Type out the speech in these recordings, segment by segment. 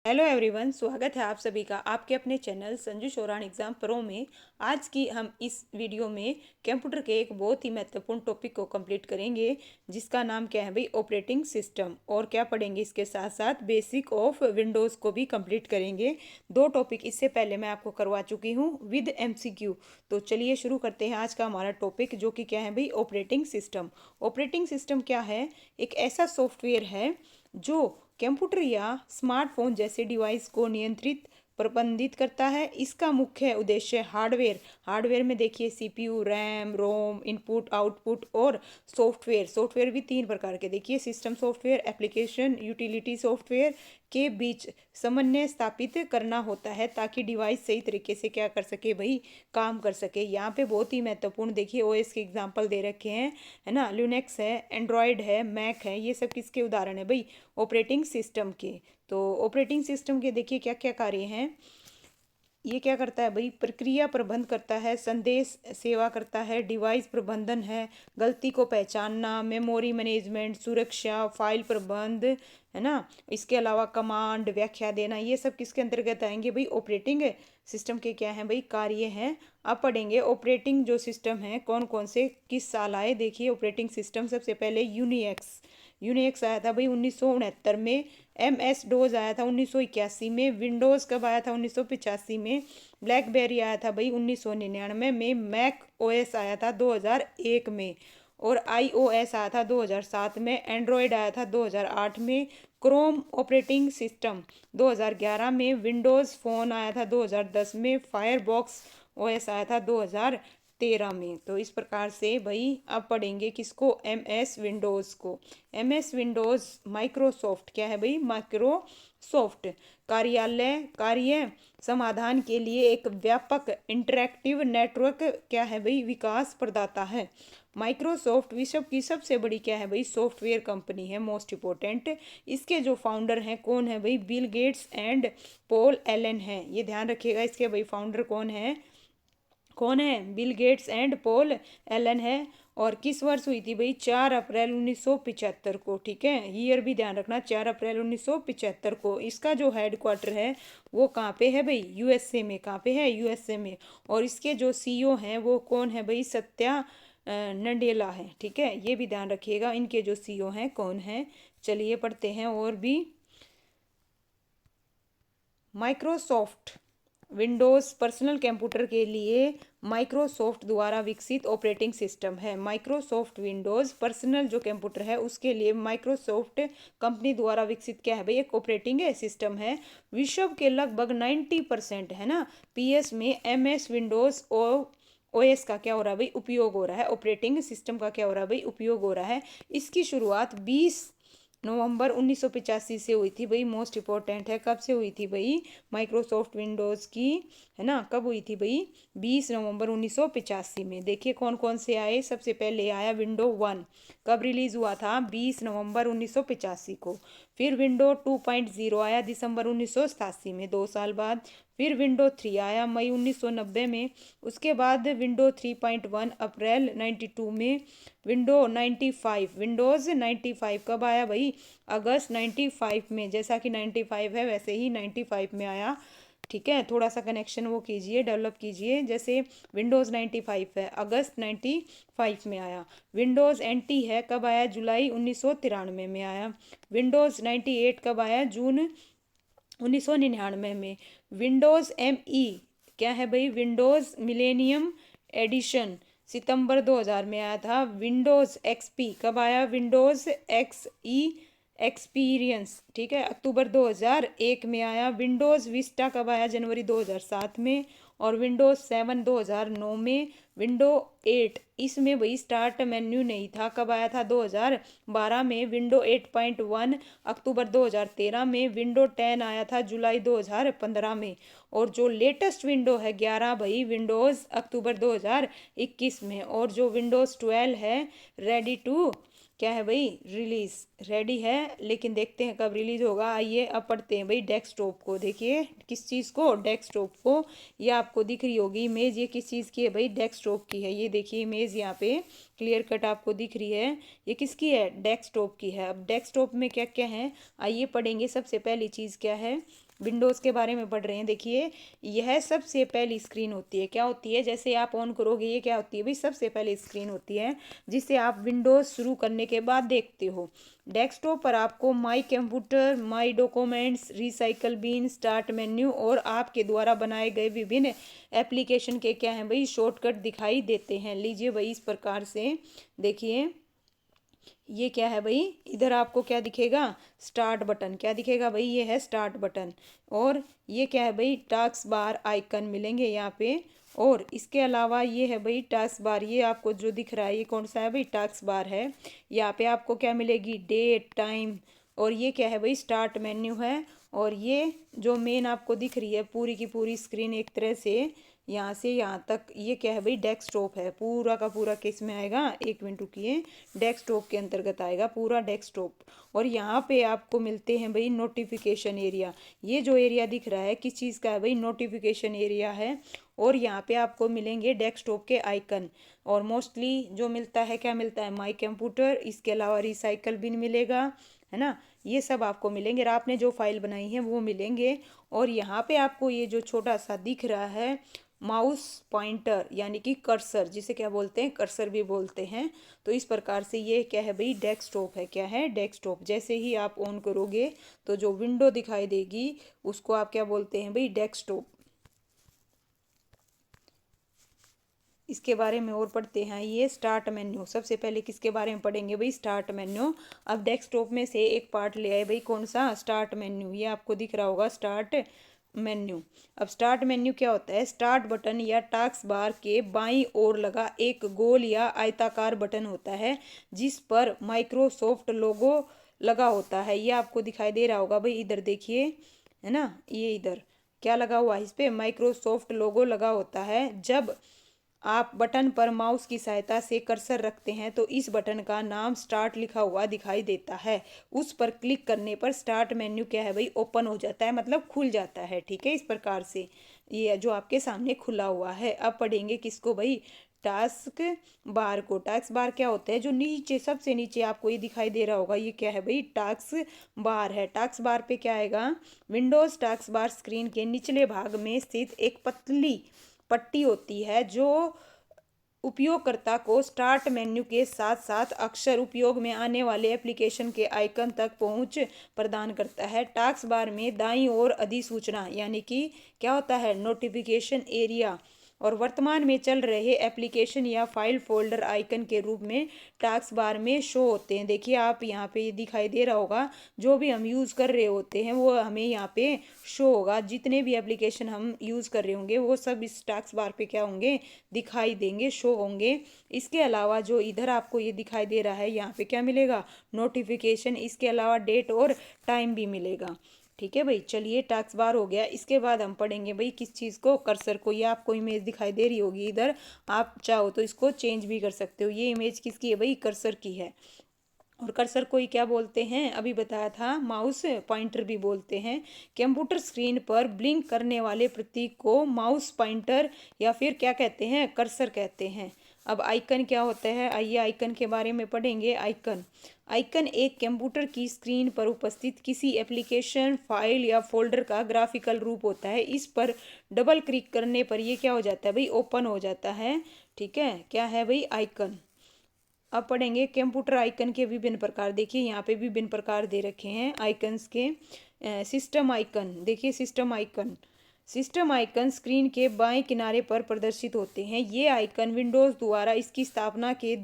Hello everyone, स्वागत है आप सभी का आपके अपने channel Sanju Sheoran exam pro में। आज की हम इस वीडियो में कंप्यूटर के एक बहुत ही महत्वपूर्ण टॉपिक को कंप्लीट करेंगे, जिसका नाम क्या है भाई, ऑपरेटिंग सिस्टम। और क्या पढ़ेंगे, इसके साथ साथ बेसिक ऑफ विंडोज़ को भी कंप्लीट करेंगे। दो टॉपिक इससे पहले मैं आपको करवा चुकी हूँ विद एमसीक्यू। तो चलिए शुरू करते हैं आज का हमारा टॉपिक, जो कि क्या है भाई, ऑपरेटिंग सिस्टम। ऑपरेटिंग सिस्टम क्या है? एक ऐसा सॉफ्टवेयर है जो कंप्यूटर या स्मार्टफोन जैसे डिवाइस को नियंत्रित प्रबंधित करता है। इसका मुख्य उद्देश्य हार्डवेयर में देखिए सीपीयू, रैम, रोम, इनपुट आउटपुट और सॉफ्टवेयर भी तीन प्रकार के देखिए, system software, application, utility software के बीच समन्वय स्थापित करना होता है, ताकि डिवाइस सही तरीके से क्या कर सके भाई, काम कर सके। यहाँ पे बहुत ही महत्वपूर्ण देखिए ओएस के एग्जांपल दे रखे हैं, है ना। लिनक्स है, एंड्रॉयड है, मैक है, ये सब किसके उदाहरण है भाई, ऑपरेटिंग सिस्टम के। तो ऑपरेटिंग सिस्टम के देखिए क्या क्या कार्य हैं। ये क्या करता है भाई, प्रक्रिया प्रबंध करता है, संदेश सेवा करता है, डिवाइस प्रबंधन है, गलती को पहचानना, मेमोरी मैनेजमेंट, सुरक्षा, फाइल प्रबंध, है ना। इसके अलावा कमांड व्याख्या देना, ये सब किसके अंतर्गत आएंगे भाई, ऑपरेटिंग सिस्टम के क्या है भाई, कार्य हैं। अब पढ़ेंगे ऑपरेटिंग जो सिस्टम है कौन कौन से किस साल आए। देखिए ऑपरेटिंग सिस्टम सबसे पहले यूनिएक्स आया था भाई 1969 में। MS डोज आया था 1981 में। विंडोज़ कब आया था, 1985 में। ब्लैकबेरी आया था भाई 1999 में। मैक ओएस आया था 2001 में। और iOS आया था 2007 में। एंड्रॉयड आया था 2008 में। क्रोम ऑपरेटिंग सिस्टम 2011 में। विंडोज़ फ़ोन आया था 2010 में। फायरबॉक्स ओएस आया था 2013 में। तो इस प्रकार से भाई अब पढ़ेंगे किसको, MS विंडोज़ को। MS विंडोज़ माइक्रोसॉफ्ट क्या है भाई, माइक्रोसॉफ्ट कार्य समाधान के लिए एक व्यापक इंटरैक्टिव नेटवर्क क्या है भाई, विकास प्रदाता है। माइक्रोसॉफ्ट विश्व की सबसे बड़ी क्या है भाई, सॉफ्टवेयर कंपनी है, मोस्ट इम्पोर्टेंट। इसके जो फाउंडर हैं कौन है भाई, Bill Gates and Paul Allen है। ये ध्यान रखिएगा, इसके भाई फाउंडर कौन है, Bill Gates and Paul Allen है। और किस वर्ष हुई थी भाई, 4 अप्रैल 1975 को। ठीक है, ईयर भी ध्यान रखना, 4 अप्रैल 1975 को। इसका जो हेड क्वार्टर है वो कहाँ पे है भाई, USA में। कहाँ पे है, USA में। और इसके जो CEO हैं वो कौन है भाई, सत्या नडेला है। ठीक है, ये भी ध्यान रखिएगा, इनके जो CEO हैं कौन है। चलिए पढ़ते हैं और भी। माइक्रोसॉफ्ट विंडोज़ पर्सनल कंप्यूटर के लिए माइक्रोसॉफ्ट द्वारा विकसित ऑपरेटिंग सिस्टम है। माइक्रोसॉफ्ट विंडोज़ पर्सनल जो कंप्यूटर है उसके लिए माइक्रोसॉफ्ट कंपनी द्वारा विकसित क्या है भाई, एक ऑपरेटिंग सिस्टम है। विश्व के लगभग 90% है ना, PS में MS विंडोज़ OS का क्या हो रहा है भाई, उपयोग हो रहा है। ऑपरेटिंग सिस्टम का क्या हो रहा है भाई, उपयोग हो रहा है। इसकी शुरुआत 20 नवंबर 1985 से हुई थी भाई, मोस्ट इंपॉर्टेंट है। कब से हुई थी भाई, माइक्रोसॉफ्ट विंडोज़ की, है ना, कब हुई थी भाई, 20 नवंबर 1985 में। देखिए कौन कौन से आए। सबसे पहले आया विंडो 1, कब रिलीज़ हुआ था, 20 नवंबर 1985 को। फिर विंडो 2.0 आया दिसंबर 1987 में, 2 साल बाद। फिर विंडो 3 आया मई 1990 में। उसके बाद विंडो 3.1 अप्रैल 92 में। विंडोज़ 95 कब आया भाई, अगस्त 95 में। जैसा कि 95 है वैसे ही 95 में आया। ठीक है, थोड़ा सा कनेक्शन वो कीजिए, डेवलप कीजिए। जैसे विंडोज़ 95 है, अगस्त 95 में आया। विंडोज़ NT है, कब आया, जुलाई 1993 में आया। विंडोज़ 98 कब आया, जून 1999 में। विंडोज़ ME क्या है भाई, विंडोज़ मिलेनियम एडिशन सितंबर 2000 में आया था। विंडोज़ XP कब आया, विंडोज़ XE एक्सपीरियंस, ठीक है, अक्टूबर 2001 में आया। विंडोज़ विस्टा कब आया, जनवरी 2007 में। और विंडोज़ 7 2009 में। विंडो 8 इसमें भाई स्टार्ट मेन्यू नहीं था, कब आया था, 2012 में। विंडो 8.1 अक्टूबर 2013 में। विंडो 10 आया था जुलाई 2015 में। और जो लेटेस्ट विंडो है 11 भाई, विंडोज़ अक्टूबर 2021 में। और जो विंडोज़ 12 है, रेडी टू क्या है भाई, रिलीज, रेडी है, लेकिन देखते हैं कब रिलीज होगा। आइए अब पढ़ते हैं भाई डेस्कटॉप को। देखिए किस चीज़ को, डेस्कटॉप को। ये आपको दिख रही होगी इमेज, ये किस चीज़ की है भाई, डेस्कटॉप की है। ये देखिए इमेज यहाँ पे क्लियर कट आपको दिख रही है, ये किसकी है? डेस्कटॉप की है। अब डेस्कटॉप में क्या क्या है आइए पढ़ेंगे। सबसे पहली चीज़ क्या है, विंडोज़ के बारे में पढ़ रहे हैं। देखिए यह सबसे पहली स्क्रीन होती है। क्या होती है? जैसे आप ऑन करोगे ये क्या होती है भाई? सबसे पहली स्क्रीन होती है जिसे आप विंडोज़ शुरू करने के बाद देखते हो। डेस्कटॉप पर आपको my computer, my documents, recycle bin, start menu और आपके द्वारा बनाए गए विभिन्न एप्लीकेशन के क्या हैं भाई? शॉर्टकट दिखाई देते हैं। लीजिए भाई इस प्रकार से देखिए, ये क्या है भाई? इधर आपको क्या दिखेगा? Start button. क्या दिखेगा भाई? ये है स्टार्ट बटन। और ये क्या है भाई? टास्क बार आइकन मिलेंगे यहाँ पे। और इसके अलावा ये है भाई टास्क बार, ये आपको जो दिख रहा है ये कौन सा है भाई? टास्क बार है। यहाँ पे आपको क्या मिलेगी? Date, time. और ये क्या है भाई? स्टार्ट मेन्यू है। और ये जो मेन आपको दिख रही है पूरी की पूरी स्क्रीन एक तरह से यहाँ से यहाँ तक, ये क्या है भाई? डेस्कटॉप है। पूरा का पूरा किस में आएगा? एक मिनट रुकिए, डेस्कटॉप के अंतर्गत आएगा पूरा डेस्कटॉप। और यहाँ पे आपको मिलते हैं भाई नोटिफिकेशन एरिया। ये जो एरिया दिख रहा है किस चीज़ का है भाई? नोटिफिकेशन एरिया है। और यहाँ पे आपको मिलेंगे डेस्कटॉप के आइकन। और मोस्टली जो मिलता है, क्या मिलता है? माई कंप्यूटर, इसके अलावा रिसाइकल बिन मिलेगा, है ना। ये सब आपको मिलेंगे और आपने जो फाइल बनाई है वो मिलेंगे। और यहाँ पे आपको ये जो छोटा सा दिख रहा है माउस पॉइंटर यानी कि कर्सर, जिसे क्या बोलते हैं? कर्सर भी बोलते हैं। तो इस प्रकार से ये क्या है भाई? डेस्कटॉप है। क्या है? डेस्कटॉप। जैसे ही आप ऑन करोगे तो जो विंडो दिखाई देगी उसको आप क्या बोलते हैं भाई? डेस्कटॉप। इसके बारे में और पढ़ते हैं। ये स्टार्ट मेन्यू, सबसे पहले किसके बारे में पढ़ेंगे भाई? Start menu. अब डेस्कटॉप में से एक पार्ट ले आए भाई, कौन सा? Start menu. ये आपको दिख रहा होगा स्टार्ट मेन्यू। अब स्टार्ट मेन्यू क्या होता है? स्टार्ट बटन या टास्क बार के बाईं ओर लगा एक गोल या आयताकार बटन होता है जिस पर माइक्रोसॉफ्ट लोगो लगा होता है। ये आपको दिखाई दे रहा होगा भाई, इधर देखिए, है ना। ये इधर क्या लगा हुआ है? इस पे माइक्रोसॉफ्ट लोगो लगा होता है। जब आप बटन पर माउस की सहायता से कर्सर रखते हैं तो इस बटन का नाम स्टार्ट लिखा हुआ दिखाई देता है। उस पर क्लिक करने पर स्टार्ट मेन्यू क्या है भाई? ओपन हो जाता है, मतलब खुल जाता है। ठीक है, इस प्रकार से ये जो आपके सामने खुला हुआ है। अब पढ़ेंगे किसको भाई? टास्क बार को। टास्क बार क्या होता है? जो नीचे सबसे नीचे आपको ये दिखाई दे रहा होगा, ये क्या है भाई? टास्क बार है। टास्क बार पे क्या आएगा? विंडोज टास्क बार स्क्रीन के निचले भाग में स्थित एक पतली पट्टी होती है जो उपयोगकर्ता को स्टार्ट मेन्यू के साथ साथ अक्सर उपयोग में आने वाले एप्लीकेशन के आइकन तक पहुंच प्रदान करता है। टास्क बार में दाईं ओर अधिसूचना यानी कि क्या होता है? नोटिफिकेशन एरिया और वर्तमान में चल रहे एप्लीकेशन या फाइल फोल्डर आइकन के रूप में टास्क बार में शो होते हैं। देखिए आप यहाँ पे ये दिखाई दे रहा होगा, जो भी हम यूज़ कर रहे होते हैं वो हमें यहाँ पे शो होगा। जितने भी एप्लीकेशन हम यूज़ कर रहे होंगे वो सब इस टास्क बार पे क्या होंगे? दिखाई देंगे, शो होंगे। इसके अलावा जो इधर आपको ये दिखाई दे रहा है यहाँ पे क्या मिलेगा? नोटिफिकेशन। इसके अलावा डेट और टाइम भी मिलेगा। ठीक है भाई, चलिए टास्क बार हो गया। इसके बाद हम पढ़ेंगे भाई किस चीज़ को? कर्सर को। ये आपको इमेज दिखाई दे रही होगी इधर, आप चाहो तो इसको चेंज भी कर सकते हो। ये इमेज किसकी है भाई? कर्सर की है। और कर्सर को ही क्या बोलते हैं? अभी बताया था, माउस पॉइंटर भी बोलते हैं। कंप्यूटर स्क्रीन पर ब्लिंक करने वाले प्रतीक को माउस पॉइंटर या फिर क्या कहते हैं? कर्सर कहते हैं। अब आइकन क्या होता है? आइए आइकन के बारे में पढ़ेंगे। आइकन आइकन एक कंप्यूटर की स्क्रीन पर उपस्थित किसी एप्लीकेशन, फाइल या फोल्डर का ग्राफिकल रूप होता है। इस पर डबल क्लिक करने पर ये क्या हो जाता है भाई? ओपन हो जाता है। ठीक है, क्या है भाई? आइकन। अब पढ़ेंगे कंप्यूटर आइकन के विभिन्न प्रकार। देखिए यहाँ पे विभिन्न प्रकार दे रखे हैं आइकन्स के। System icon. देखिए system icon. System icon screen के बाएं किनारे पर प्रदर्शित होते हैं। ये आइकन विंडोज़ द्वारा इसकी स्थापना के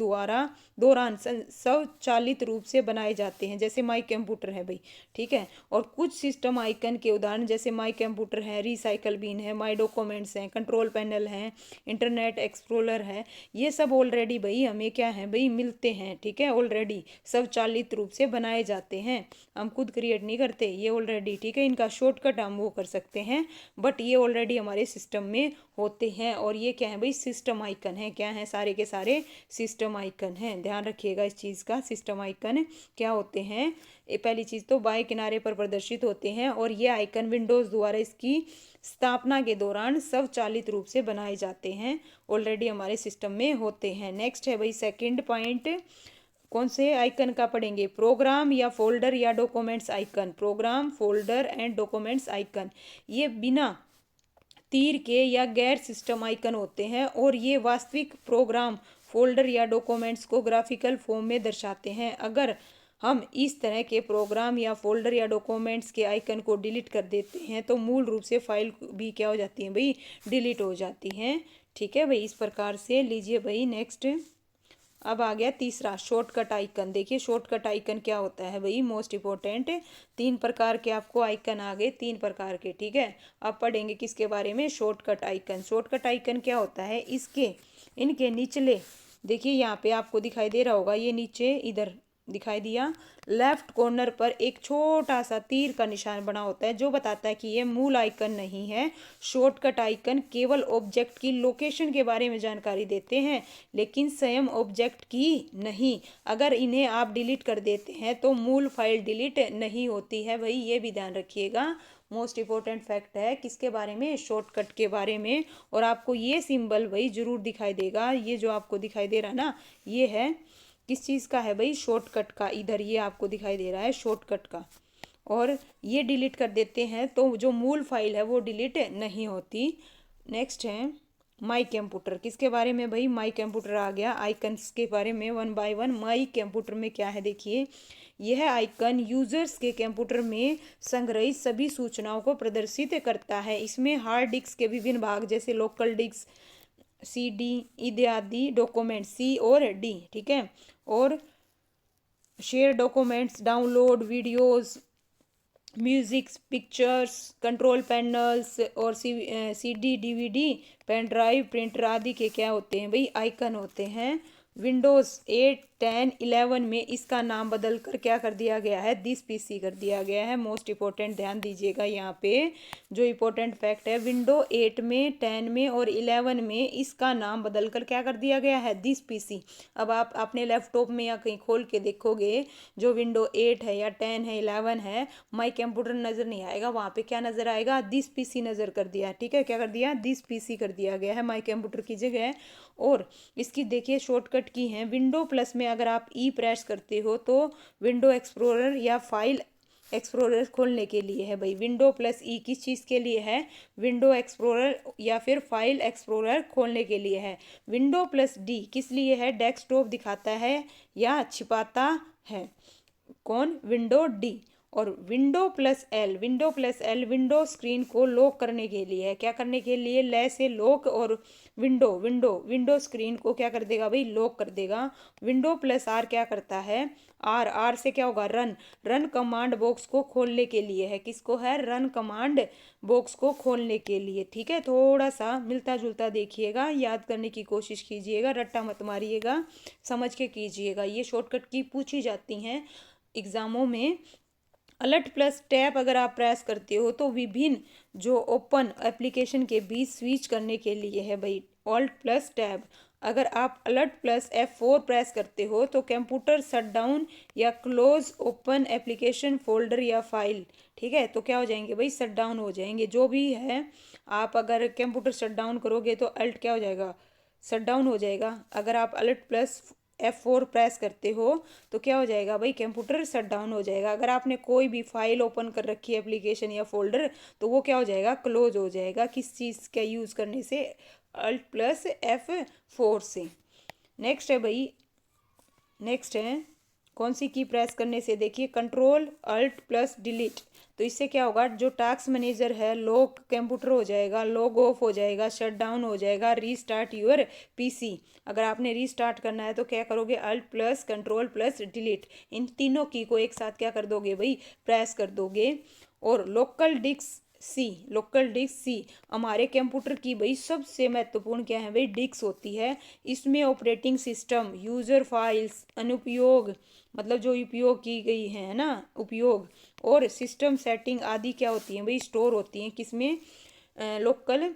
दौरान स्वचालित रूप से बनाए जाते हैं, जैसे माई कंप्यूटर है भाई। ठीक है, और कुछ सिस्टम आइकन के उदाहरण जैसे माई कंप्यूटर है, रिसाइकल बिन है, माई डॉक्यूमेंट्स हैं, कंट्रोल पैनल हैं, इंटरनेट एक्सप्लोरर है। ये सब ऑलरेडी भाई हमें क्या है भाई? मिलते हैं। ठीक है, ऑलरेडी स्वचालित रूप से बनाए जाते हैं, हम खुद क्रिएट नहीं करते ये ऑलरेडी। ठीक है, इनका शॉर्टकट हम वो कर सकते हैं बट ये ऑलरेडी हमारे सिस्टम में होते हैं। और ये क्या है भाई? सिस्टम आइकन है। क्या है? सारे के सारे सिस्टम आइकन हैं। ध्यान रखिएगा इस चीज़ का। सिस्टम आइकन क्या होते हैं? ये पहली चीज़ तो बाएं किनारे पर प्रदर्शित होते हैं और ये आइकन विंडोज़ द्वारा इसकी स्थापना के दौरान स्वचालित रूप से बनाए जाते हैं, ऑलरेडी हमारे सिस्टम में होते हैं। नेक्स्ट है भाई सेकंड पॉइंट, कौन से आइकन का पढ़ेंगे? प्रोग्राम या फोल्डर या documents icon. Program, folder and documents icon ये बिना तीर के या गैर सिस्टम आइकन होते हैं और ये वास्तविक प्रोग्राम, फोल्डर या डॉक्यूमेंट्स को ग्राफिकल फॉर्म में दर्शाते हैं। अगर हम इस तरह के प्रोग्राम या फोल्डर या डॉक्यूमेंट्स के आइकन को डिलीट कर देते हैं तो मूल रूप से फाइल भी क्या हो जाती है भाई? डिलीट हो जाती हैं। ठीक है भाई, इस प्रकार से लीजिए भाई। नेक्स्ट अब आ गया तीसरा, शॉर्टकट आइकन। देखिए शॉर्टकट आइकन क्या होता है भाई, मोस्ट इंपॉर्टेंट। 3 प्रकार के आपको आइकन आ गए, 3 प्रकार के। ठीक है, अब पढ़ेंगे किसके बारे में? Shortcut icon. शॉर्टकट आइकन क्या होता है? इनके निचले, देखिए यहाँ पे आपको दिखाई दे रहा होगा, ये नीचे इधर दिखाई दिया, लेफ्ट कॉर्नर पर एक छोटा सा तीर का निशान बना होता है जो बताता है कि ये मूल आइकन नहीं है। शॉर्टकट आइकन केवल ऑब्जेक्ट की लोकेशन के बारे में जानकारी देते हैं लेकिन स्वयं ऑब्जेक्ट की नहीं। अगर इन्हें आप डिलीट कर देते हैं तो मूल फाइल डिलीट नहीं होती है भाई, ये भी ध्यान रखिएगा। मोस्ट इंपॉर्टेंट फैक्ट है किसके बारे में? शॉर्टकट के बारे में। और आपको ये सिंबल भाई जरूर दिखाई देगा, ये जो आपको दिखाई दे रहा है ना, ये है किस चीज़ का है भाई? शॉर्टकट का। इधर ये आपको दिखाई दे रहा है शॉर्टकट का। और ये डिलीट कर देते हैं तो जो मूल फाइल है वो डिलीट नहीं होती। नेक्स्ट है माई कंप्यूटर। किसके बारे में भाई? माई कंप्यूटर आ गया। आइकन्स के बारे में one by one. My computer में क्या है देखिए, यह आइकन यूजर्स के कंप्यूटर में संग्रहित सभी सूचनाओं को प्रदर्शित करता है। इसमें हार्ड डिस्क के विभिन्न भाग जैसे लोकल डिस्क, CD इत्यादि डॉक्यूमेंट, C और D, ठीक है, और share documents, download videos, music, pictures, control panels और CD, DVD, pen drive, printer आदि के क्या होते हैं भाई? आइकन होते हैं। विंडोज़ 8, 10, 11 में इसका नाम बदल कर क्या कर दिया गया है? दिस PC कर दिया गया है। मोस्ट इंपॉर्टेंट, ध्यान दीजिएगा यहाँ पे जो इंपॉर्टेंट फैक्ट है, विंडो 8 में, 10 में और 11 में इसका नाम बदल कर क्या कर दिया गया है? This PC। अब आप अपने लैपटॉप में या कहीं खोल के देखोगे, जो विंडो 8 है या 10 है, 11 है, माई कंप्यूटर नज़र नहीं आएगा, वहाँ पे क्या नज़र आएगा? दिस PC नज़र कर दिया। ठीक है, क्या कर दिया? दिस PC कर दिया गया है माई कंप्यूटर की जगह। और इसकी देखिए शॉर्टकट की है, विंडो प्लस में अगर आप ई प्रेस करते हो तो विंडो एक्सप्लोरर या फाइल एक्सप्लोरर खोलने के लिए है भाई। विंडो प्लस ई किस चीज़ के लिए है? विंडो एक्सप्लोरर या फिर फाइल एक्सप्लोरर खोलने के लिए है। विंडो प्लस डी किस लिए है? डेस्कटॉप दिखाता है या छिपाता है। कौन? Window D. और window plus L window screen को लॉक करने के लिए है। क्या करने के लिए? ले से लॉक, और विंडो स्क्रीन को क्या कर देगा भाई? लॉक कर देगा। विंडो प्लस आर क्या करता है? आर से क्या होगा? रन कमांड बॉक्स को खोलने के लिए है। किसको है? रन कमांड बॉक्स को खोलने के लिए। ठीक है, थोड़ा सा मिलता जुलता देखिएगा, याद करने की कोशिश कीजिएगा, रट्टा मत मारिएगा, समझ के कीजिएगा। ये शॉर्टकट की पूछी जाती हैं एग्जामों में। अलर्ट प्लस टैब अगर आप प्रेस करते हो तो विभिन्न जो ओपन एप्लीकेशन के बीच स्विच करने के लिए है भाई। Alt plus tab. अगर आप अलर्ट प्लस F4 प्रेस करते हो तो कंप्यूटर शट डाउन या क्लोज ओपन एप्लीकेशन, फोल्डर या फाइल, ठीक है, तो क्या हो जाएंगे भाई? शट डाउन हो जाएंगे जो भी है। आप अगर कंप्यूटर शट डाउन करोगे तो अल्ट क्या हो जाएगा? शट डाउन हो जाएगा। अगर आप अलर्ट प्लस F4 प्रेस करते हो तो क्या हो जाएगा भाई? कंप्यूटर शट डाउन हो जाएगा। अगर आपने कोई भी फाइल ओपन कर रखी है, एप्लीकेशन या फोल्डर, तो वो क्या हो जाएगा? क्लोज हो जाएगा। किस चीज़ का यूज़ करने से? अल्ट प्लस F4 से। नेक्स्ट है भाई, नेक्स्ट है कौन सी की प्रेस करने से? देखिए कंट्रोल अल्ट प्लस डिलीट। तो इससे क्या होगा? जो टास्क मैनेजर है लॉक कंप्यूटर हो जाएगा, लॉग ऑफ हो जाएगा, शट डाउन हो जाएगा, रीस्टार्ट यूर PC। अगर आपने रीस्टार्ट करना है तो क्या करोगे? Alt plus control plus delete, इन तीनों की को एक साथ क्या कर दोगे भाई? प्रेस कर दोगे। और लोकल डिस्क सी हमारे कंप्यूटर की भाई सबसे महत्वपूर्ण क्या है भाई? डिस्क होती है। इसमें ऑपरेटिंग सिस्टम, यूजर फाइल्स, अनुपयोग मतलब जो उपयोग की गई है ना, उपयोग, और सिस्टम सेटिंग आदि क्या होती हैं भाई? स्टोर होती हैं। किसमें? लोकल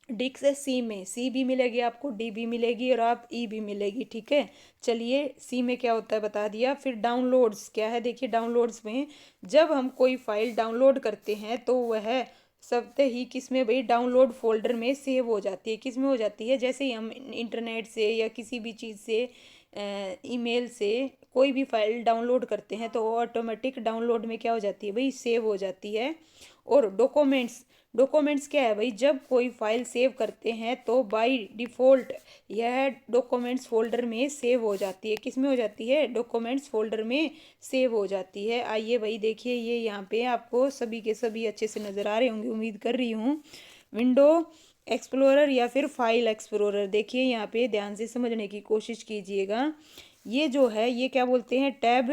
डिस्क है सी में, सी भी मिलेगी आपको, डी भी मिलेगी और आप ई भी मिलेगी, ठीक है। चलिए सी में क्या होता है बता दिया। फिर डाउनलोड्स क्या है, देखिए डाउनलोड्स में जब हम कोई फाइल डाउनलोड करते हैं तो वह सबसे ही किस में भाई, डाउनलोड फोल्डर में सेव हो जाती है। किस में हो जाती है, जैसे ही हम इंटरनेट से या किसी भी चीज़ से ईमेल से कोई भी फाइल डाउनलोड करते हैं तो वो ऑटोमेटिक डाउनलोड में क्या हो जाती है भाई, सेव हो जाती है। और डॉक्यूमेंट्स, डॉक्यूमेंट्स क्या है भाई, जब कोई फाइल सेव करते हैं तो बाय डिफ़ॉल्ट यह डॉक्यूमेंट्स फोल्डर में सेव हो जाती है। किस में हो जाती है, डॉक्यूमेंट्स फोल्डर में सेव हो जाती है। आइए भाई देखिए, ये यहाँ पे आपको सभी के सभी अच्छे से नज़र आ रहे होंगे, उम्मीद कर रही हूँ। विंडो एक्सप्लोरर या फिर फाइल एक्सप्लोरर, देखिए यहाँ पे ध्यान से समझने की कोशिश कीजिएगा। ये जो है ये क्या बोलते हैं, tab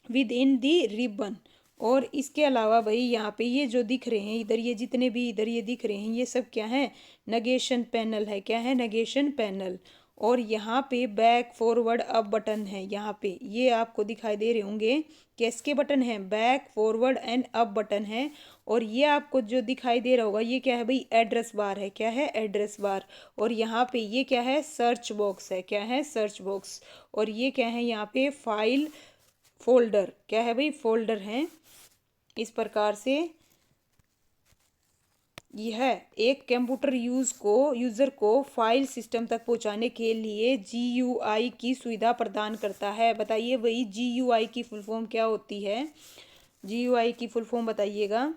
with in the ribbon. और इसके अलावा भाई यहाँ पे ये जो दिख रहे हैं इधर, ये जितने भी इधर ये दिख रहे हैं ये सब क्या है, नेगेशन पैनल है। क्या है, नेगेशन पैनल। और यहाँ पे बैक फॉरवर्ड अप बटन है, यहाँ पे ये आपको दिखाई दे रहे होंगे किसके बटन है, back forward and up button है। और ये आपको जो दिखाई दे रहा होगा ये क्या है भाई, एड्रेस बार है। क्या है, एड्रेस बार। और यहाँ पे ये क्या है, सर्च बॉक्स है। क्या है, सर्च बॉक्स। और ये क्या है, यहाँ पे फाइल फोल्डर। क्या है भाई, फोल्डर है। इस प्रकार से यह एक कंप्यूटर यूज़र को फाइल सिस्टम तक पहुंचाने के लिए जीयूआई की सुविधा प्रदान करता है। बताइए भाई जीयूआई की फुल फॉर्म क्या होती है, जीयूआई की फुल फॉर्म बताइएगा।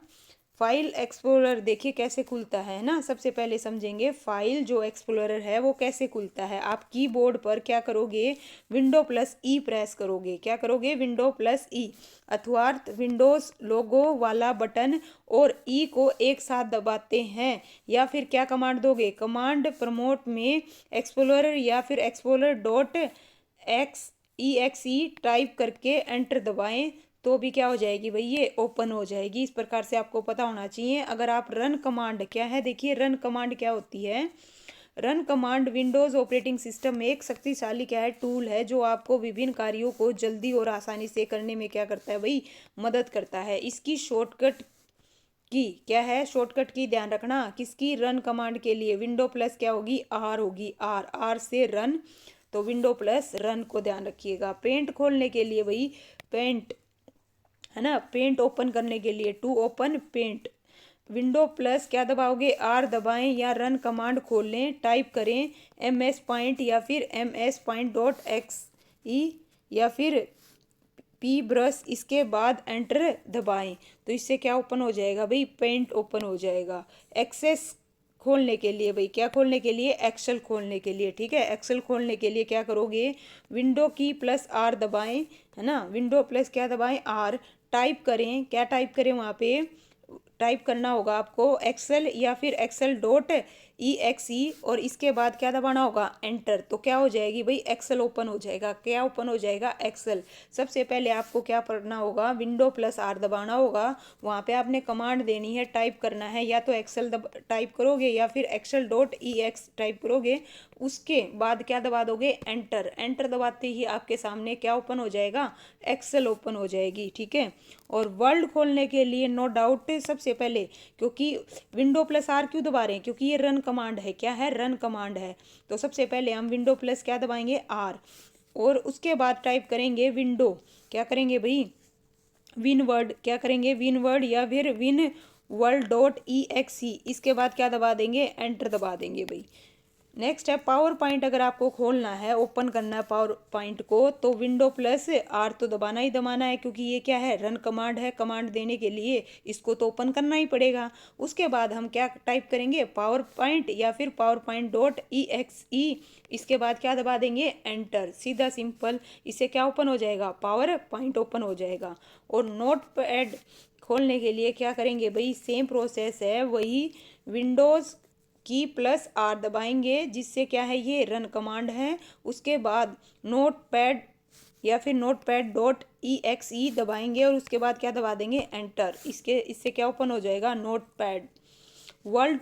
फाइल एक्सप्लोरर देखिए कैसे खुलता है ना, सबसे पहले समझेंगे फाइल जो एक्सप्लोरर है वो कैसे खुलता है। आप कीबोर्ड पर क्या करोगे, विंडो प्लस ई प्रेस करोगे। क्या करोगे, विंडो प्लस ई, अर्थात विंडोज लोगो वाला बटन और ई को एक साथ दबाते हैं। या फिर क्या कमांड दोगे, कमांड प्रमोट में एक्सप्लोरर या फिर एक्सप्लोरर डॉट एक्स टाइप करके एंटर दबाएं तो भी क्या हो जाएगी भाई, ये ओपन हो जाएगी। इस प्रकार से आपको पता होना चाहिए। अगर आप रन कमांड क्या है, देखिए रन कमांड क्या होती है। Run command Windows operating system में एक शक्तिशाली क्या है, टूल है जो आपको विभिन्न कार्यों को जल्दी और आसानी से करने में क्या करता है भाई, मदद करता है। इसकी शॉर्टकट की क्या है, शॉर्टकट की ध्यान रखना किसकी, रन कमांड के लिए विंडो प्लस क्या होगी, आर होगी, आर, आर से रन, तो विंडो प्लस रन को ध्यान रखिएगा। पेंट खोलने के लिए भाई, पेंट है ना, पेंट ओपन करने के लिए to open paint, window plus क्या दबाओगे, आर दबाएं या रन कमांड खोल लें, टाइप करें एम एस पॉइंट या फिर M S point dot X E या फिर पी ब्रश, इसके बाद एंटर दबाएं तो इससे क्या ओपन हो जाएगा भाई, पेंट ओपन हो जाएगा। एक्सेस खोलने के लिए भाई, क्या खोलने के लिए, एक्सेल खोलने के लिए, ठीक है। एक्सेल खोलने के लिए क्या करोगे, विंडो की प्लस आर दबाएं, है ना, विंडो प्लस क्या दबाएं, आर, टाइप करें, क्या टाइप करें वहाँ पे, टाइप करना होगा आपको एक्सेल या फिर एक्सेल डॉट ई एक्स ई और इसके बाद क्या दबाना होगा, एंटर, तो क्या हो जाएगी भाई, एक्सेल ओपन हो जाएगा। क्या ओपन हो जाएगा, एक्सेल। सबसे पहले आपको क्या करना होगा, विंडो प्लस आर दबाना होगा, वहाँ पे आपने कमांड देनी है, टाइप करना है, या तो एक्सेल टाइप करोगे या फिर excel dot E X type करोगे। उसके बाद क्या दबा दोगे, एंटर, एंटर दबाते ही आपके सामने क्या ओपन हो जाएगा, एक्सेल ओपन हो जाएगी, ठीक है। और वर्ल्ड खोलने के लिए नो डाउट सबसे पहले, क्योंकि विंडो प्लस आर क्यों दबा रहे हैं, क्योंकि ये रन कमांड है। क्या है, रन कमांड है। तो सबसे पहले हम विंडो प्लस क्या दबाएंगे, आर, और उसके बाद टाइप करेंगे विंडो, क्या करेंगे भाई, विन वर्ड, क्या करेंगे, विन वर्ड या फिर win world dot E X E, इसके बाद क्या दबा देंगे, एंटर दबा देंगे भाई। नेक्स्ट है पावर पॉइंट, अगर आपको खोलना है, ओपन करना है पावर पॉइंट को, तो विंडो प्लस आर तो दबाना ही दबाना है, क्योंकि ये क्या है, रन कमांड है। कमांड देने के लिए इसको तो ओपन करना ही पड़ेगा। उसके बाद हम क्या टाइप करेंगे, पावर पॉइंट या फिर PowerPoint dot E X E, इसके बाद क्या दबा देंगे, एंटर, सीधा सिंपल। इससे क्या ओपन हो जाएगा, पावर पॉइंट ओपन हो जाएगा। और नोट पैड खोलने के लिए क्या करेंगे भाई, सेम प्रोसेस है, वही विंडोज़ की प्लस आर दबाएंगे, जिससे क्या है, ये रन कमांड है। उसके बाद नोट पैड या फिर notepad dot E X E दबाएंगे और उसके बाद क्या दबा देंगे, एंटर, इससे क्या ओपन हो जाएगा, नोट पैड। वर्ल्ड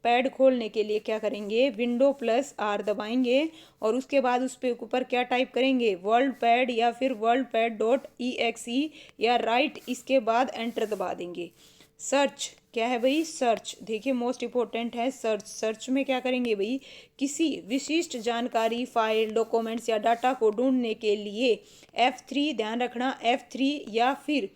पैड खोलने के लिए क्या करेंगे, विंडो प्लस आर दबाएंगे और उसके बाद उस पे ऊपर क्या टाइप करेंगे, वर्ल्ड पैड या फिर world pad dot E X E या राइट, इसके बाद एंटर दबा देंगे। सर्च क्या है भाई, सर्च। देखिए मोस्ट इम्पोर्टेंट है सर्च। सर्च में क्या करेंगे भाई, किसी विशिष्ट जानकारी, फाइल, डॉक्यूमेंट्स या डाटा को ढूंढने के लिए F3, ध्यान रखना F3 या फिर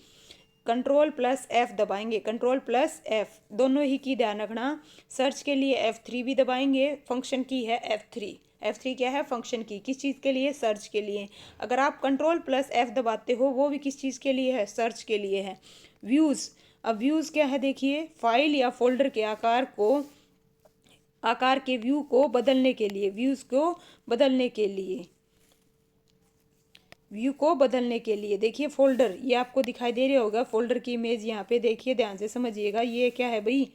Ctrl+F दबाएंगे। Ctrl+F दोनों ही की ध्यान रखना। सर्च के लिए F3 भी दबाएंगे, फंक्शन की है F3। F3 क्या है, फंक्शन की। किस चीज़ के लिए, सर्च के लिए। अगर आप Ctrl+F दबाते हो वो भी किस चीज़ के लिए है, सर्च के लिए है। व्यूज़, अब व्यूज़ क्या है देखिए, फाइल या फोल्डर के आकार के व्यू को बदलने के लिए, व्यूज़ को बदलने के लिए, व्यू को बदलने के लिए। देखिए फोल्डर, ये आपको दिखाई दे रहा होगा, फोल्डर की इमेज यहाँ पे देखिए, ध्यान से समझिएगा। ये क्या है भाई,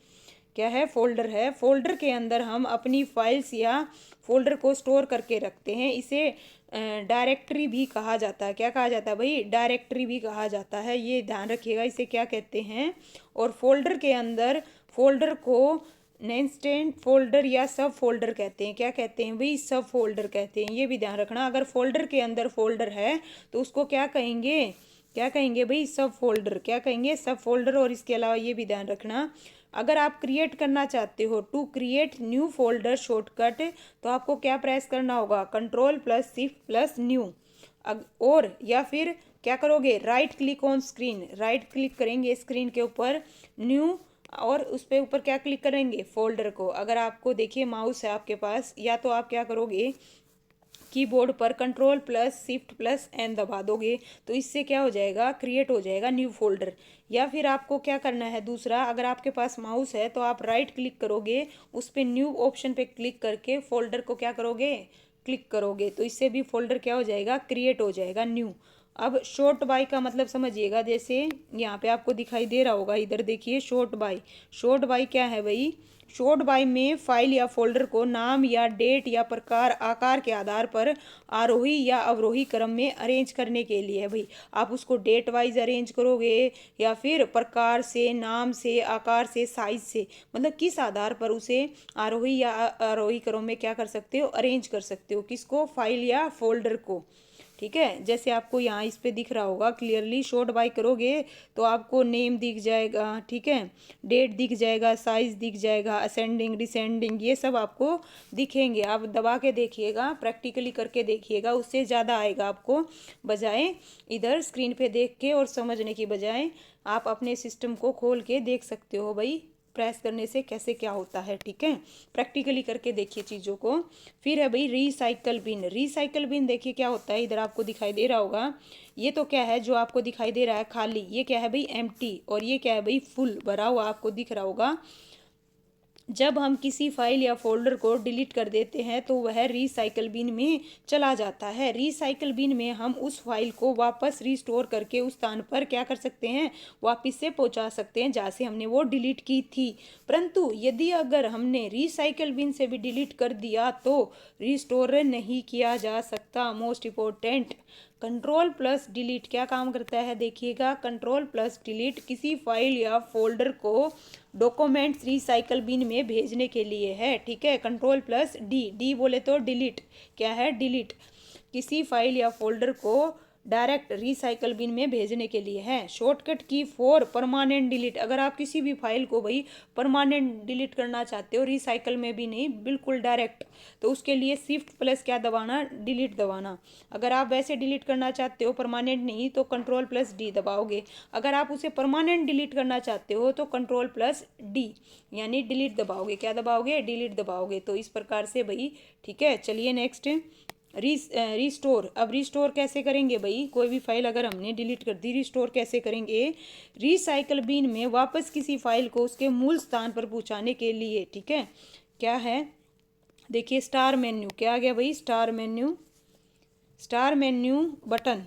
क्या है, फोल्डर है। फोल्डर के अंदर हम अपनी फाइल्स या फोल्डर को स्टोर करके रखते हैं। इसे डायरेक्टरी भी कहा जाता है। क्या कहा जाता है भाई, डायरेक्टरी भी कहा जाता है। ये ध्यान रखिएगा, इसे क्या कहते हैं। और फोल्डर के अंदर फोल्डर को नेस्टेड फोल्डर या सब फोल्डर कहते हैं। क्या कहते हैं भाई, सब फोल्डर कहते हैं। ये भी ध्यान रखना, अगर फोल्डर के अंदर फोल्डर है तो उसको क्या कहेंगे, क्या कहेंगे भाई, सब फोल्डर। क्या कहेंगे, सब फोल्डर। और इसके अलावा ये भी ध्यान रखना, अगर आप क्रिएट करना चाहते हो, to create new folder shortcut, तो आपको क्या प्रेस करना होगा, Ctrl+Shift+New। और या फिर क्या करोगे, right click on screen, right click करेंगे स्क्रीन के ऊपर, न्यू, और उस पे ऊपर क्या क्लिक करेंगे, फोल्डर को। अगर आपको देखिए माउस है आपके पास, या तो आप क्या करोगे, कीबोर्ड पर Ctrl+Shift+N दबा दोगे, तो इससे क्या हो जाएगा, क्रिएट हो जाएगा न्यू फोल्डर। या फिर आपको क्या करना है दूसरा, अगर आपके पास माउस है तो आप राइट क्लिक करोगे, उस पर न्यू ऑप्शन पे क्लिक करके फोल्डर को क्या करोगे, क्लिक करोगे, तो इससे भी फोल्डर क्या हो जाएगा, क्रिएट हो जाएगा न्यू। अब शॉर्ट बाय का मतलब समझिएगा, जैसे यहाँ पे आपको दिखाई दे रहा होगा, इधर देखिए शॉर्ट बाय। शॉर्ट बाय क्या है भाई, शॉर्ट बाय में फाइल या फोल्डर को नाम या डेट या प्रकार आकार के आधार पर आरोही या अवरोही क्रम में अरेंज करने के लिए है भाई। आप उसको डेट वाइज अरेंज करोगे या फिर प्रकार से, नाम से, आकार से, साइज से, मतलब किस आधार पर उसे आरोही या आरोही क्रम में क्या कर सकते हो, अरेंज कर सकते हो। किसको, फाइल या फोल्डर को। ठीक है, जैसे आपको यहाँ इस पे दिख रहा होगा क्लियरली, शॉर्ट बाय करोगे तो आपको नेम दिख जाएगा, ठीक है, डेट दिख जाएगा, साइज दिख जाएगा, असेंडिंग डिसेंडिंग, ये सब आपको दिखेंगे। आप दबा के देखिएगा, प्रैक्टिकली करके देखिएगा, उससे ज़्यादा आएगा आपको, बजाय इधर स्क्रीन पे देख के और समझने की बजाय आप अपने सिस्टम को खोल के देख सकते हो भाई, प्रेस करने से कैसे क्या होता है। ठीक है, प्रैक्टिकली करके देखिए चीज़ों को। फिर है भाई रिसाइकल बिन। रिसाइकल बिन देखिए क्या होता है, इधर आपको दिखाई दे रहा होगा, ये तो क्या है जो आपको दिखाई दे रहा है खाली, ये क्या है भाई, एम्प्टी। और ये क्या है भाई, फुल भरा हुआ आपको दिख रहा होगा। जब हम किसी फाइल या फोल्डर को डिलीट कर देते हैं तो वह रिसाइकल बिन में चला जाता है। रिसाइकल बिन में हम उस फाइल को वापस रिस्टोर करके उस स्थान पर क्या कर सकते हैं, वापस से पहुंचा सकते हैं जहाँ से हमने वो डिलीट की थी। परंतु यदि अगर हमने रिसाइकल बिन से भी डिलीट कर दिया तो रिस्टोर नहीं किया जा सकता। मोस्ट इम्पोर्टेंट, Ctrl+Delete क्या काम करता है देखिएगा। Ctrl+Delete किसी फाइल या फोल्डर को डॉक्यूमेंट्स रिसाइकल बिन में भेजने के लिए है। ठीक है, Ctrl+D, डी बोले तो डिलीट, क्या है, डिलीट, किसी फाइल या फोल्डर को डायरेक्ट रिसाइकल बिन में भेजने के लिए है। शॉर्टकट की फॉर परमानेंट डिलीट, अगर आप किसी भी फाइल को भाई परमानेंट डिलीट करना चाहते हो, रिसाइकल में भी नहीं, बिल्कुल डायरेक्ट, तो उसके लिए Shift+ क्या दबाना, डिलीट दबाना। अगर आप वैसे डिलीट करना चाहते हो परमानेंट नहीं तो Ctrl+D दबाओगे। अगर आप उसे परमानेंट डिलीट करना चाहते हो तो Ctrl+D यानी डिलीट दबाओगे। क्या दबाओगे, डिलीट दबाओगे। तो इस प्रकार से भाई, ठीक है। चलिए नेक्स्ट, रिस्टोर। अब रिस्टोर कैसे करेंगे भाई, कोई भी फाइल अगर हमने डिलीट कर दी, रिस्टोर कैसे करेंगे, रिसाइकल बिन में वापस किसी फाइल को उसके मूल स्थान पर पहुंचाने के लिए। ठीक है, क्या है देखिए, स्टार मेन्यू, क्या आ गया भाई, star menu. Star menu button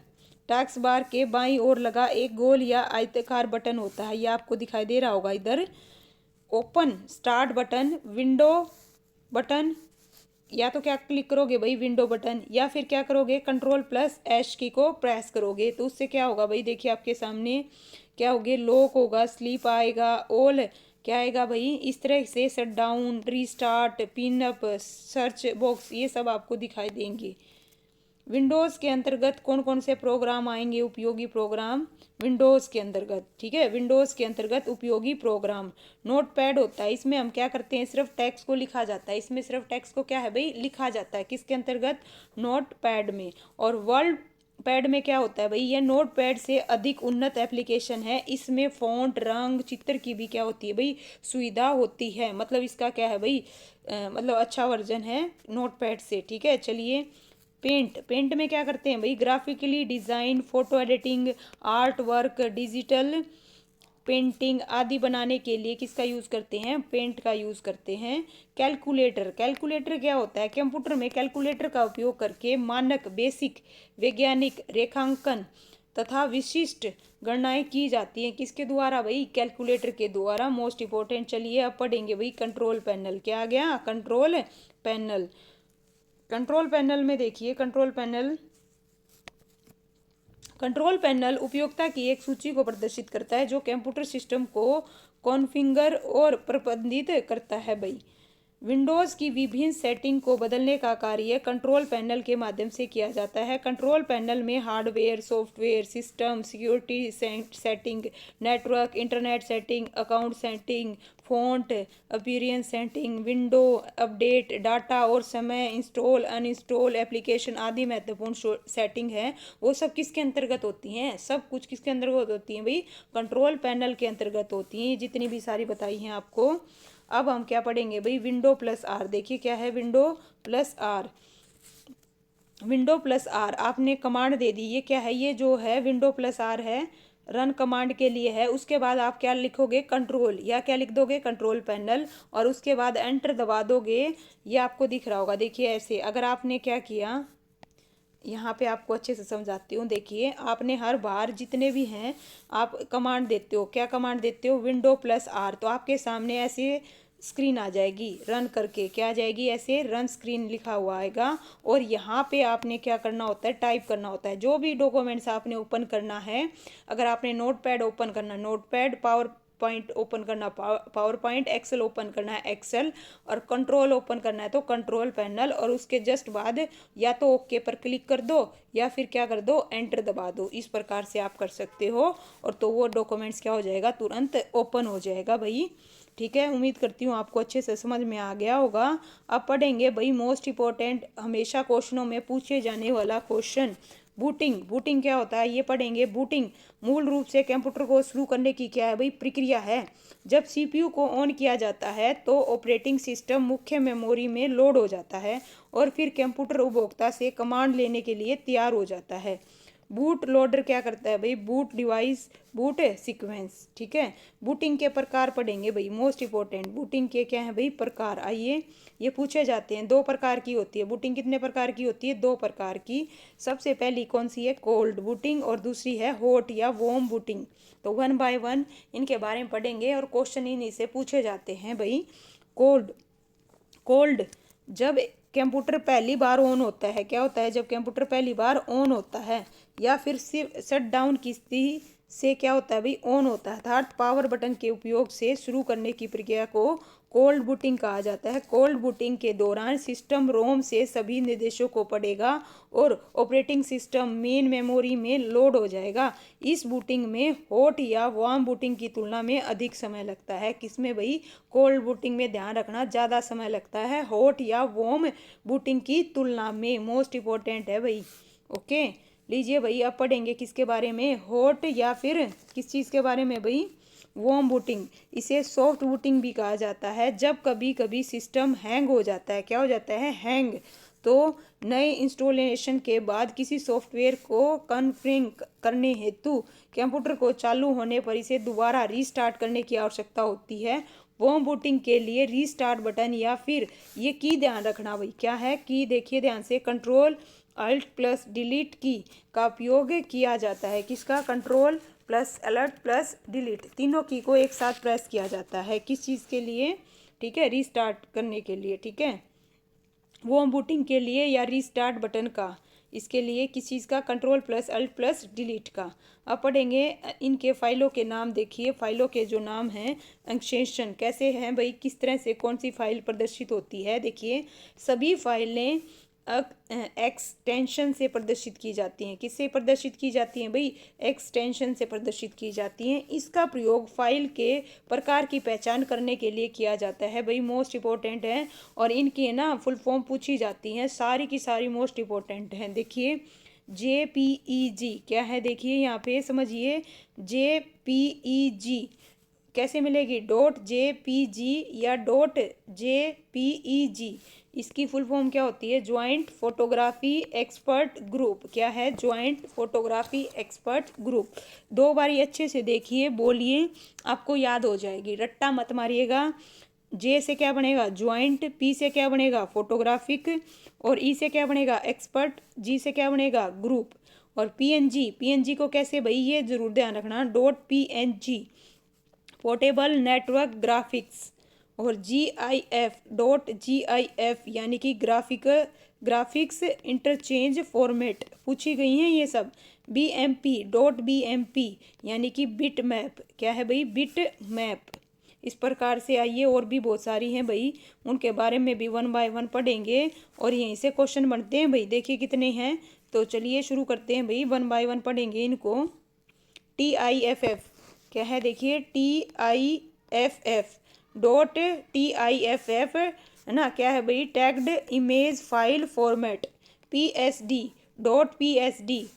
task bar के बाईं ओर लगा एक गोल या आयताकार बटन होता है, ये आपको दिखाई दे रहा होगा इधर। Open, start button, window button, या तो क्या क्लिक करोगे भाई, विंडो बटन, या फिर क्या करोगे, Ctrl+H की को प्रेस करोगे, तो उससे क्या होगा भाई, देखिए आपके सामने क्या होगा, लॉक होगा, स्लीप आएगा, ऑल क्या आएगा भाई, इस तरह से shut down, restart, pin up, search box, ये सब आपको दिखाई देंगे। विंडोज़ के अंतर्गत कौन कौन से प्रोग्राम आएंगे उपयोगी प्रोग्राम विंडोज़ के अंतर्गत, ठीक है। विंडोज़ के अंतर्गत उपयोगी प्रोग्राम नोटपैड होता है, इसमें हम क्या करते हैं, सिर्फ टेक्स्ट को लिखा जाता है, इसमें सिर्फ टेक्स्ट को क्या है भाई लिखा जाता है, किसके अंतर्गत, नोटपैड में। और वर्ड पैड में क्या होता है भाई, ये नोट पैड से अधिक उन्नत एप्लीकेशन है, इसमें फ़ॉन्ट रंग चित्र की भी क्या होती है भाई सुविधा होती है, मतलब इसका क्या है भाई मतलब अच्छा वर्जन है नोट पैड से, ठीक है। चलिए पेंट में क्या करते हैं भाई, graphically design, photo editing, art work, digital painting आदि बनाने के लिए किसका यूज़ करते हैं, पेंट का यूज़ करते हैं। कैलकुलेटर क्या होता है, कंप्यूटर में कैलकुलेटर का उपयोग करके मानक बेसिक वैज्ञानिक रेखांकन तथा विशिष्ट गणनाएं की जाती हैं, किसके द्वारा भाई, कैलकुलेटर के द्वारा। मोस्ट इंपॉर्टेंट, चलिए अब पढ़ेंगे भाई कंट्रोल पैनल, क्या आ गया, कंट्रोल पैनल। कंट्रोल पैनल में देखिए, कंट्रोल पैनल उपयोगिता की एक सूची को प्रदर्शित करता है जो कंप्यूटर सिस्टम को कॉन्फ़िगर और प्रबंधित करता है भाई। विंडोज़ की विभिन्न सेटिंग को बदलने का कार्य कंट्रोल पैनल के माध्यम से किया जाता है। कंट्रोल पैनल में hardware, software, system security setting, network internet setting, account setting, font appearance setting, window update, data और समय, इंस्टॉल अनइंस्टॉल एप्लीकेशन आदि महत्वपूर्ण सेटिंग है, वो सब किसके अंतर्गत होती हैं, सब कुछ किसके अंतर्गत होती हैं भाई, कंट्रोल पैनल के अंतर्गत होती हैं, जितनी भी सारी बताई हैं आपको। अब हम क्या पढ़ेंगे भाई, विंडो प्लस आर। देखिए क्या है window plus R. Window plus R आपने कमांड दे दी, ये क्या है, ये जो है विंडो प्लस आर है, रन कमांड के लिए है। उसके बाद आप क्या लिखोगे, कंट्रोल, या क्या लिख दोगे, कंट्रोल पैनल, और उसके बाद एंटर दबा दोगे। ये आपको दिख रहा होगा, देखिए ऐसे। अगर आपने क्या किया, यहाँ पे आपको अच्छे से समझाती हूँ, देखिए आपने हर बार जितने भी हैं आप कमांड देते हो, क्या कमांड देते हो, विंडो प्लस आर, तो आपके सामने ऐसे स्क्रीन आ जाएगी, रन करके क्या आ जाएगी, ऐसे रन स्क्रीन लिखा हुआ आएगा। और यहाँ पे आपने क्या करना होता है, टाइप करना होता है जो भी डॉक्यूमेंट्स आपने ओपन करना है। अगर आपने नोटपैड ओपन करना, नोटपैड, पावर पॉइंट ओपन करना, पावर पॉइंट, एक्सेल ओपन करना है एक्सेल, और कंट्रोल ओपन करना है तो कंट्रोल पैनल, और उसके जस्ट बाद या तो ओके पर क्लिक कर दो या फिर क्या कर दो, एंटर दबा दो। इस प्रकार से आप कर सकते हो, और तो वो डॉक्यूमेंट्स क्या हो जाएगा, तुरंत ओपन हो जाएगा भाई, ठीक है। उम्मीद करती हूँ आपको अच्छे से समझ में आ गया होगा। अब पढ़ेंगे भाई मोस्ट इंपॉर्टेंट, हमेशा क्वेश्चनों में पूछे जाने वाला क्वेश्चन, बूटिंग क्या होता है, ये पढ़ेंगे। बूटिंग मूल रूप से कंप्यूटर को शुरू करने की क्या है भाई, प्रक्रिया है। जब सीपीयू को ऑन किया जाता है तो ऑपरेटिंग सिस्टम मुख्य मेमोरी में लोड हो जाता है और फिर कंप्यूटर उपभोक्ता से कमांड लेने के लिए तैयार हो जाता है। बूट लोडर क्या करता है भाई, बूट डिवाइस, बूट सीक्वेंस, ठीक है। बूटिंग के प्रकार पढ़ेंगे भाई, मोस्ट इंपॉर्टेंट। बूटिंग के क्या है भाई, प्रकार। आइए ये पूछे जाते हैं, दो प्रकार की होती है बूटिंग, कितने प्रकार की होती है, दो प्रकार की। सबसे पहली कौन सी है, कोल्ड बूटिंग, और दूसरी है हॉट या वार्म बूटिंग। तो वन बाय वन इनके बारे में पढ़ेंगे और क्वेश्चन इन्हीं से पूछे जाते हैं भाई। कोल्ड जब कंप्यूटर पहली बार ऑन होता है, क्या होता है, जब कंप्यूटर पहली बार ऑन होता है या फिर सिर्फ शट डाउन की स्थिति से क्या होता है भाई, ऑन होता है, अर्थात पावर बटन के उपयोग से शुरू करने की प्रक्रिया को कोल्ड बूटिंग कहा जाता है। कोल्ड बूटिंग के दौरान सिस्टम रोम से सभी निर्देशों को पढ़ेगा और ऑपरेटिंग सिस्टम मेन मेमोरी में लोड हो जाएगा। इस बूटिंग में हॉट या वार्म बूटिंग की तुलना में अधिक समय लगता है। किसमें भाई, कोल्ड बूटिंग में ध्यान रखना, ज़्यादा समय लगता है हॉट या वार्म बूटिंग की तुलना में। मोस्ट इंपॉर्टेंट है भाई, ओके। लीजिए भाई अब पढ़ेंगे किसके बारे में, हॉट या फिर किस चीज़ के बारे में भाई, वार्म बूटिंग। इसे सॉफ्ट बूटिंग भी कहा जाता है। जब कभी कभी सिस्टम हैंग हो जाता है, क्या हो जाता है, हैंग, तो नए इंस्टॉलेशन के बाद किसी सॉफ्टवेयर को कॉन्फ़िगर करने हेतु कंप्यूटर को चालू होने पर इसे दोबारा रीस्टार्ट करने की आवश्यकता होती है। वार्म बूटिंग के लिए रीस्टार्ट बटन या फिर ये की ध्यान रखना भाई, क्या है की, देखिए ध्यान से, कंट्रोल अल्ट प्लस डिलीट की का उपयोग किया जाता है। किसका, control plus alert plus delete, तीनों की को एक साथ प्रेस किया जाता है, किस चीज़ के लिए, ठीक है, रीस्टार्ट करने के लिए, ठीक है। वो बूटिंग के लिए या रीस्टार्ट बटन का, इसके लिए किस चीज़ का, control plus alt plus delete का। अब पढ़ेंगे इनके फाइलों के नाम। देखिए फाइलों के जो नाम हैं, एक्सटेंशन कैसे हैं भाई, किस तरह से कौन सी फाइल प्रदर्शित होती है। देखिए सभी फाइलें एक्सटेंशन से प्रदर्शित की जाती हैं। किससे प्रदर्शित की जाती हैं भाई? एक्सटेंशन से प्रदर्शित की जाती हैं। इसका प्रयोग फाइल के प्रकार की पहचान करने के लिए किया जाता है भाई, मोस्ट इंपॉर्टेंट है। और इनकी ना फुल फॉर्म पूछी जाती हैं, सारी की सारी मोस्ट इंपॉर्टेंट हैं। देखिए JPEG क्या है, देखिए यहाँ पे समझिए। JPEG कैसे मिलेगी? .jpg या .jpeg। इसकी फुल फॉर्म क्या होती है? Joint photography expert group. क्या है? Joint photography expert group. दो बारी अच्छे से देखिए, बोलिए, आपको याद हो जाएगी, रट्टा मत मारिएगा। जे से क्या बनेगा? ज्वाइंट। पी से क्या बनेगा? फोटोग्राफिक। और ई से क्या बनेगा? एक्सपर्ट। जी से क्या बनेगा? ग्रुप। और पीएनजी को कैसे भाई? ये जरूर ध्यान रखना, .png पोर्टेबल नेटवर्क ग्राफिक्स। और GIF यानी कि ग्राफिक्स इंटरचेंज फॉर्मेट पूछी गई हैं ये सब। BMP यानी कि बिट मैप। क्या है भाई? Bit map. इस प्रकार से आइए, और भी बहुत सारी हैं भाई, उनके बारे में भी 1 बाय 1 पढ़ेंगे और यहीं से क्वेश्चन बनते हैं भाई। देखिए कितने हैं, तो चलिए शुरू करते हैं भाई, 1 बाय 1 पढ़ेंगे इनको। TIFF क्या है? देखिए TIFF है ना, क्या है भाई? Tagged image file format. PSD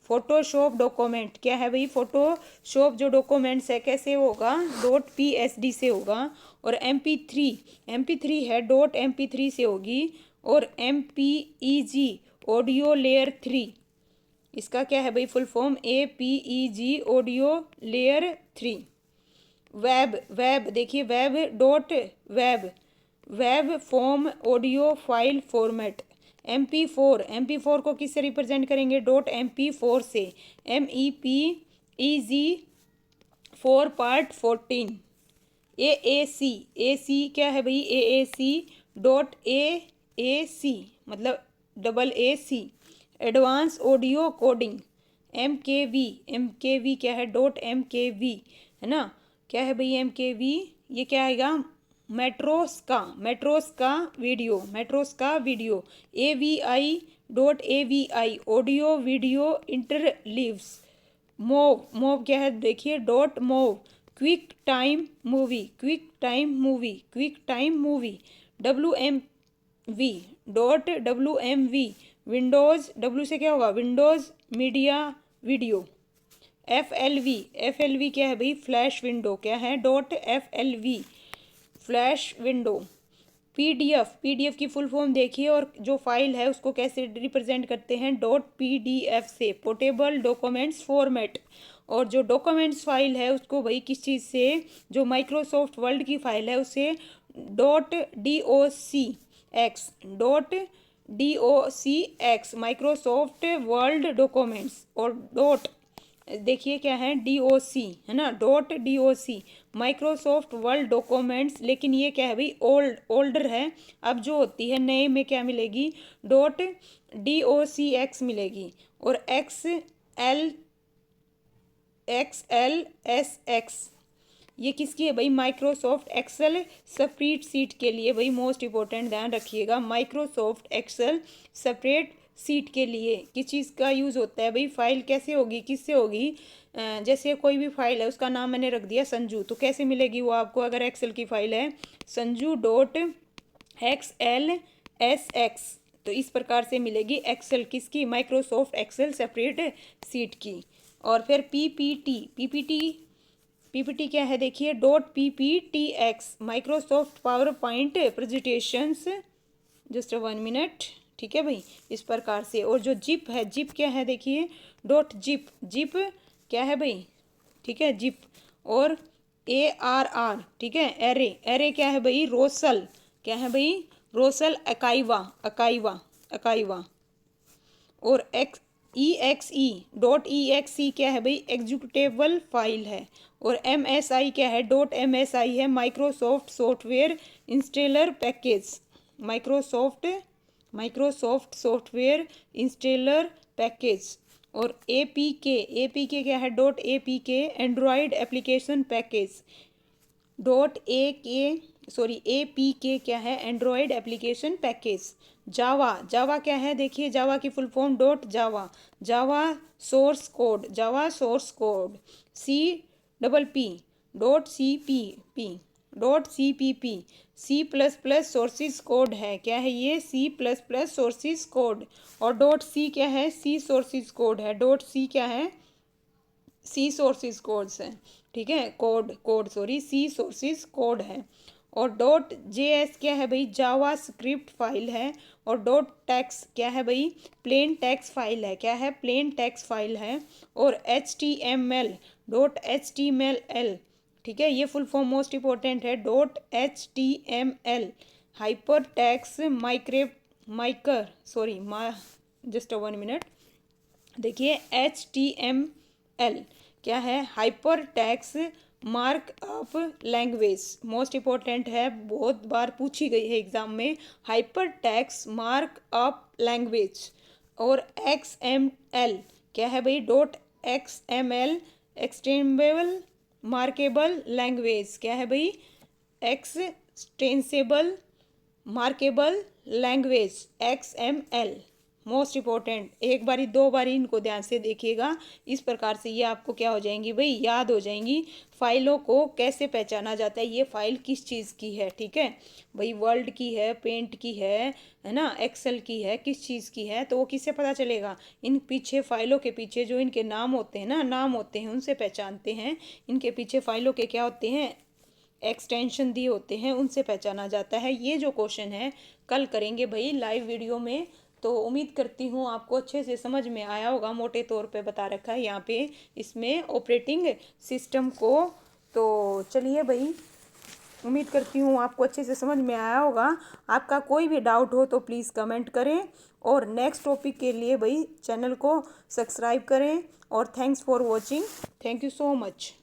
Photoshop document. क्या है भाई? फोटोशॉप जो डॉक्यूमेंट्स है कैसे होगा? .PSD से होगा। और MP3 है, .MP3 से होगी। और MPEG ऑडियो लेयर 3, इसका क्या है भाई? Full form APEG audio layer 3। Web देखिए, web form audio file format. MP4 को किससे रिप्रेजेंट करेंगे? .MP4 से। MEPEG 4 part 14। AAC क्या है भाई? AAC मतलब AAC advance audio coding. MKV क्या है? .MKV है ना, क्या है भाई? MKV ये क्या आएगा? मेट्रोस का video. AVI audio video interleaves. Mov क्या है? देखिए .mov QuickTime movie. WMV Windows. W से क्या होगा? Windows media video. FLV क्या है भाई? Flash window. क्या है? .FLV flash window. PDF की फुल फॉर्म देखिए, और जो फाइल है उसको कैसे रिप्रेजेंट करते हैं? .PDF से, पोर्टेबल डॉक्यूमेंट्स फॉर्मेट। और जो डॉक्यूमेंट्स फाइल है उसको भाई किस चीज़ से? जो माइक्रोसॉफ्ट वर्ड की फाइल है उससे .docx माइक्रोसॉफ्ट वर्ल्ड डॉक्यूमेंट्स। और देखिए क्या है? DOC है ना, .doc माइक्रोसॉफ्ट वर्ल्ड डॉक्यूमेंट्स। लेकिन ये क्या है भाई? ओल्डर है। अब जो होती है नए में क्या मिलेगी? .docx मिलेगी। और XLSX ये किसकी है भाई? माइक्रोसॉफ्ट एक्सेल स्प्रेडशीट के लिए भाई, मोस्ट इंपॉर्टेंट ध्यान रखिएगा। माइक्रोसॉफ्ट एक्सेल स्प्रेडशीट के लिए किस चीज़ का यूज़ होता है भाई? फाइल कैसे होगी, किससे होगी? जैसे कोई भी फाइल है उसका नाम मैंने रख दिया संजू, तो कैसे मिलेगी वो आपको? अगर एक्सेल की फाइल है संजू .XLSX, तो इस प्रकार से मिलेगी एक्सेल किसकी? माइक्रोसॉफ्ट एक्सेल स्प्रेडशीट की। और फिर PPT क्या है? देखिए .PPTX Microsoft power point presentations. Just 1 minute, ठीक है भाई, इस प्रकार से। और जो जिप है, जिप क्या है? देखिए .जिप क्या है भाई? ठीक है, जिप। और ARR ठीक है, एरे क्या है भाई? रोसल। क्या है भाई? रोसल अकाइवा। और EXE क्या है भाई? एग्जीक्यूटेबल फाइल है। और MSI क्या है? .MSI है Microsoft software installer package. Microsoft software installer package. और APK क्या है? .APK Android application package. APK क्या है? Android application package. Java, Java क्या है देखिए, जावा की full form dot Java, Java source code, Java source code, CPP dot CPP dot CPP, C++ sources code है, क्या है ये, C++ सोर्सिस कोड। और डॉट सी क्या है, सी सोर्सिस कोड है, डॉट सी क्या है, सी सोर्सिस कोड्स हैं, ठीक है, कोड कोड सॉरी, सी सोर्सिस कोड है। और डॉट JS क्या है भाई, जावा स्क्रिप्ट फाइल है। और डॉट टेक्स क्या है भाई, प्लेन टेक्स्ट फाइल है, क्या है, प्लेन टेक्स्ट फाइल है। और HTML डॉट HTML, ठीक है, ये फुल फॉर्म मोस्ट इंपॉर्टेंट है, dot HTML hyper text maker sorry just 1 minute, देखिए HTML क्या है, hyper text markup language, most important है, बहुत बार पूछी गई है एग्जाम में, हाइपर टेक्स्ट मार्कअप लैंग्वेज। और XML क्या है भाई, dot XML extendable markable language, क्या है भाई, extensible markable language, XML, most important, एक बारी दो बारी इनको ध्यान से देखिएगा, इस प्रकार से ये आपको क्या हो जाएंगी भाई, याद हो जाएंगी। फाइलों को कैसे पहचाना जाता है, ये फाइल किस चीज़ की है, ठीक है भाई, वर्ल्ड की है, पेंट की है ना, एक्सेल की है, किस चीज़ की है, तो वो किससे पता चलेगा, इन पीछे फाइलों के पीछे जो इनके नाम होते हैं ना, नाम होते हैं, उनसे पहचानते हैं, इनके पीछे फाइलों के क्या होते हैं, एक्सटेंशन दिए होते हैं, उनसे पहचाना जाता है। ये जो क्वेश्चन है कल करेंगे भाई लाइव वीडियो में, तो उम्मीद करती हूँ आपको अच्छे से समझ में आया होगा, मोटे तौर पे बता रखा है यहाँ पे इसमें ऑपरेटिंग सिस्टम को। तो चलिए भाई, उम्मीद करती हूँ आपको अच्छे से समझ में आया होगा। आपका कोई भी डाउट हो तो प्लीज़ कमेंट करें, और नेक्स्ट टॉपिक के लिए भाई चैनल को सब्सक्राइब करें। और thanks for watching, thank you so much.